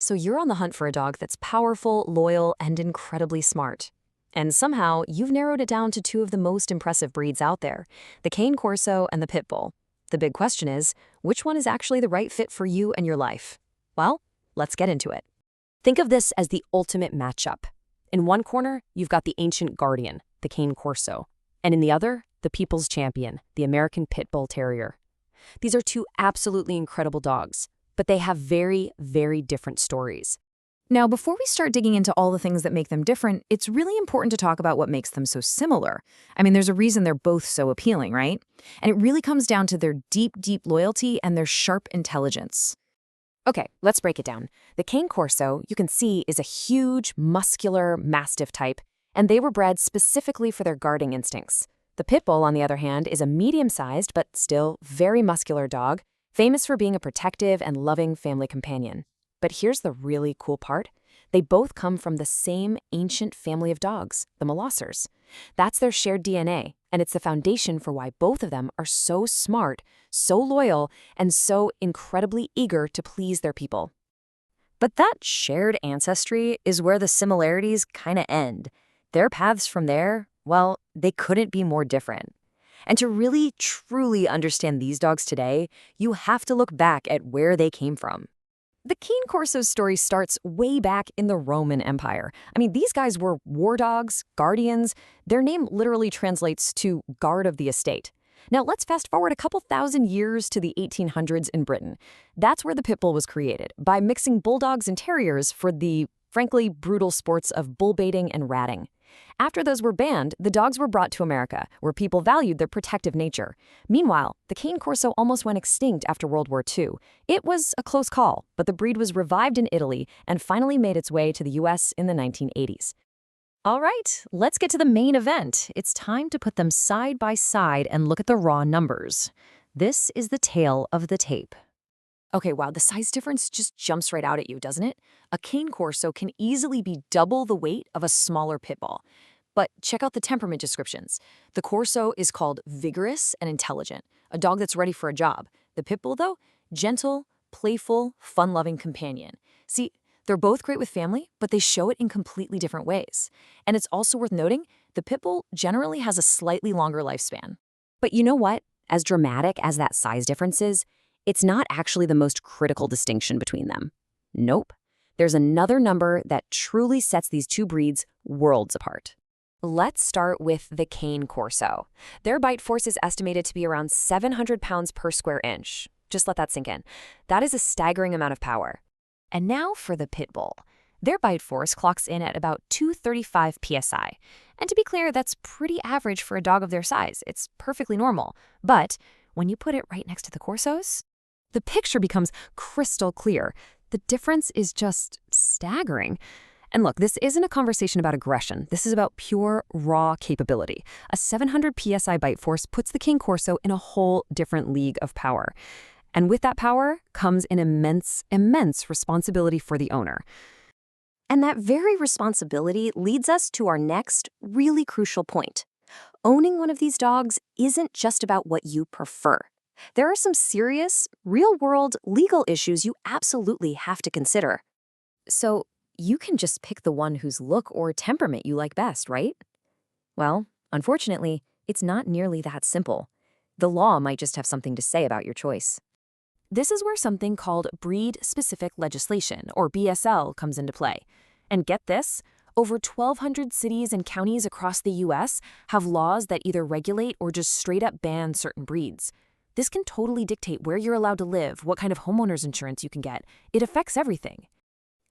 So you're on the hunt for a dog that's powerful, loyal, and incredibly smart. And somehow, you've narrowed it down to two of the most impressive breeds out there, the Cane Corso and the Pit Bull. The big question is, which one is actually the right fit for you and your life? Well, let's get into it. Think of this as the ultimate matchup. In one corner, you've got the ancient guardian, the Cane Corso, and in the other, the people's champion, the American Pit Bull Terrier. These are two absolutely incredible dogs, but they have very, very different stories. Now, before we start digging into all the things that make them different, it's really important to talk about what makes them so similar. I mean, there's a reason they're both so appealing, right? And it really comes down to their deep, deep loyalty and their sharp intelligence. Okay, let's break it down. The Cane Corso, you can see, is a huge, muscular Mastiff type, and they were bred specifically for their guarding instincts. The Pit Bull, on the other hand, is a medium-sized but still very muscular dog, famous for being a protective and loving family companion. But here's the really cool part. They both come from the same ancient family of dogs, the Molossers. That's their shared DNA, and it's the foundation for why both of them are so smart, so loyal, and so incredibly eager to please their people. But that shared ancestry is where the similarities kind of end. Their paths from there, well, they couldn't be more different. And to really, truly understand these dogs today, you have to look back at where they came from. The Cane Corso's story starts way back in the Roman Empire. I mean, these guys were war dogs, guardians. Their name literally translates to guard of the estate. Now, let's fast forward a couple thousand years to the 1800s in Britain. That's where the Pit Bull was created, by mixing bulldogs and terriers for the, frankly, brutal sports of bull baiting and ratting. After those were banned, the dogs were brought to America, where people valued their protective nature. Meanwhile, the Cane Corso almost went extinct after World War II. It was a close call, but the breed was revived in Italy and finally made its way to the U.S. in the 1980s. All right, let's get to the main event. It's time to put them side by side and look at the raw numbers. This is the tale of the tape. Okay, wow, the size difference just jumps right out at you, doesn't it? A Cane Corso can easily be double the weight of a smaller pit bull. But check out the temperament descriptions. The Corso is called vigorous and intelligent, a dog that's ready for a job. The Pit Bull, though, gentle, playful, fun-loving companion. See, they're both great with family, but they show it in completely different ways. And it's also worth noting, the Pit Bull generally has a slightly longer lifespan. But you know what? As dramatic as that size difference is, it's not actually the most critical distinction between them. Nope. There's another number that truly sets these two breeds worlds apart. Let's start with the Cane Corso. Their bite force is estimated to be around 700 pounds per square inch. Just let that sink in. That is a staggering amount of power. And now for the Pit Bull. Their bite force clocks in at about 235 psi. And to be clear, that's pretty average for a dog of their size. It's perfectly normal. But when you put it right next to the Corsos, the picture becomes crystal clear. The difference is just staggering. And look, this isn't a conversation about aggression. This is about pure, raw capability. A 700 psi bite force puts the Cane Corso in a whole different league of power. And with that power comes an immense, immense responsibility for the owner. And that very responsibility leads us to our next really crucial point. Owning one of these dogs isn't just about what you prefer. There are some serious, real-world legal issues you absolutely have to consider. So you can just pick the one whose look or temperament you like best, right? Well, unfortunately, it's not nearly that simple. The law might just have something to say about your choice. This is where something called breed-specific legislation, or BSL, comes into play. And get this, over 1,200 cities and counties across the U.S. have laws that either regulate or just straight-up ban certain breeds. This can totally dictate where you're allowed to live, what kind of homeowner's insurance you can get. It affects everything.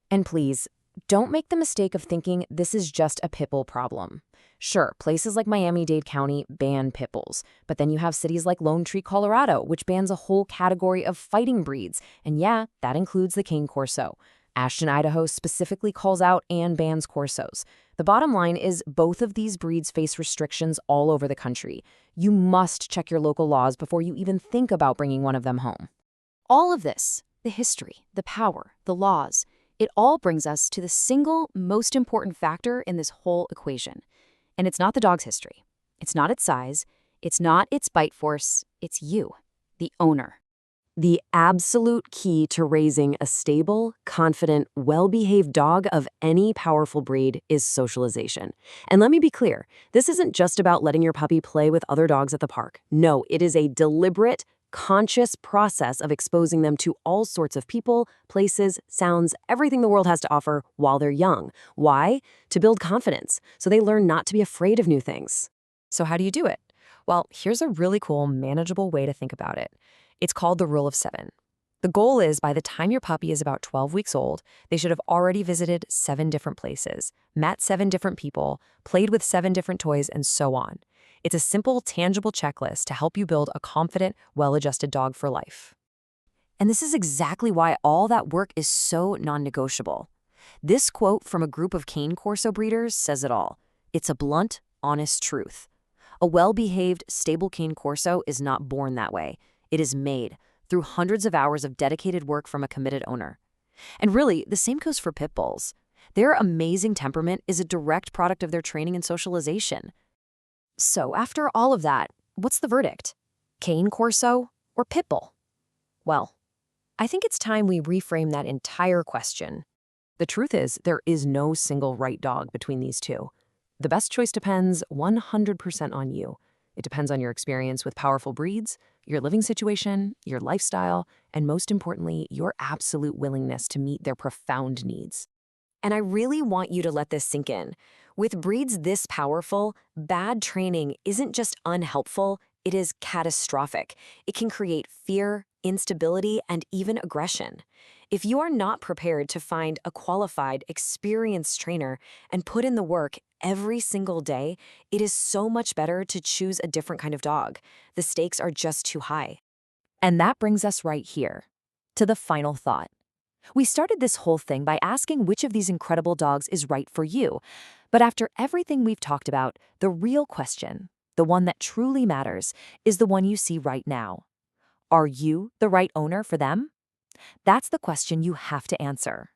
And please, don't make the mistake of thinking this is just a pit bull problem. Sure, places like Miami-Dade County ban pit bulls, but then you have cities like Lone Tree, Colorado, which bans a whole category of fighting breeds. And yeah, that includes the Cane Corso. Ashton, Idaho specifically calls out and bans Corsos. The bottom line is both of these breeds face restrictions all over the country. You must check your local laws before you even think about bringing one of them home. All of this, the history, the power, the laws, it all brings us to the single most important factor in this whole equation. And it's not the dog's history. It's not its size. It's not its bite force. It's you, the owner. The absolute key to raising a stable, confident, well-behaved dog of any powerful breed is socialization. And let me be clear, this isn't just about letting your puppy play with other dogs at the park. No, it is a deliberate, conscious process of exposing them to all sorts of people, places, sounds, everything the world has to offer while they're young. Why? To build confidence, so they learn not to be afraid of new things. So how do you do it? Well, here's a really cool, manageable way to think about it. It's called the rule of 7. The goal is by the time your puppy is about 12 weeks old, they should have already visited 7 different places, met 7 different people, played with 7 different toys, and so on. It's a simple, tangible checklist to help you build a confident, well-adjusted dog for life. And this is exactly why all that work is so non-negotiable. This quote from a group of Cane Corso breeders says it all. It's a blunt, honest truth. A well-behaved, stable Cane Corso is not born that way. It is made through hundreds of hours of dedicated work from a committed owner. And really, the same goes for pit bulls. Their amazing temperament is a direct product of their training and socialization. So after all of that, what's the verdict? Cane Corso or pit bull? Well, I think it's time we reframe that entire question. The truth is, there is no single right dog between these two. The best choice depends 100% on you. It depends on your experience with powerful breeds, your living situation, your lifestyle, and most importantly, your absolute willingness to meet their profound needs. And I really want you to let this sink in. With breeds this powerful, bad training isn't just unhelpful, it is catastrophic. It can create fear, instability, and even aggression. If you are not prepared to find a qualified, experienced trainer and put in the work every single day, it is so much better to choose a different kind of dog. The stakes are just too high. And that brings us right here, to the final thought. We started this whole thing by asking which of these incredible dogs is right for you. But after everything we've talked about, the real question, the one that truly matters, is the one you see right now. Are you the right owner for them? That's the question you have to answer.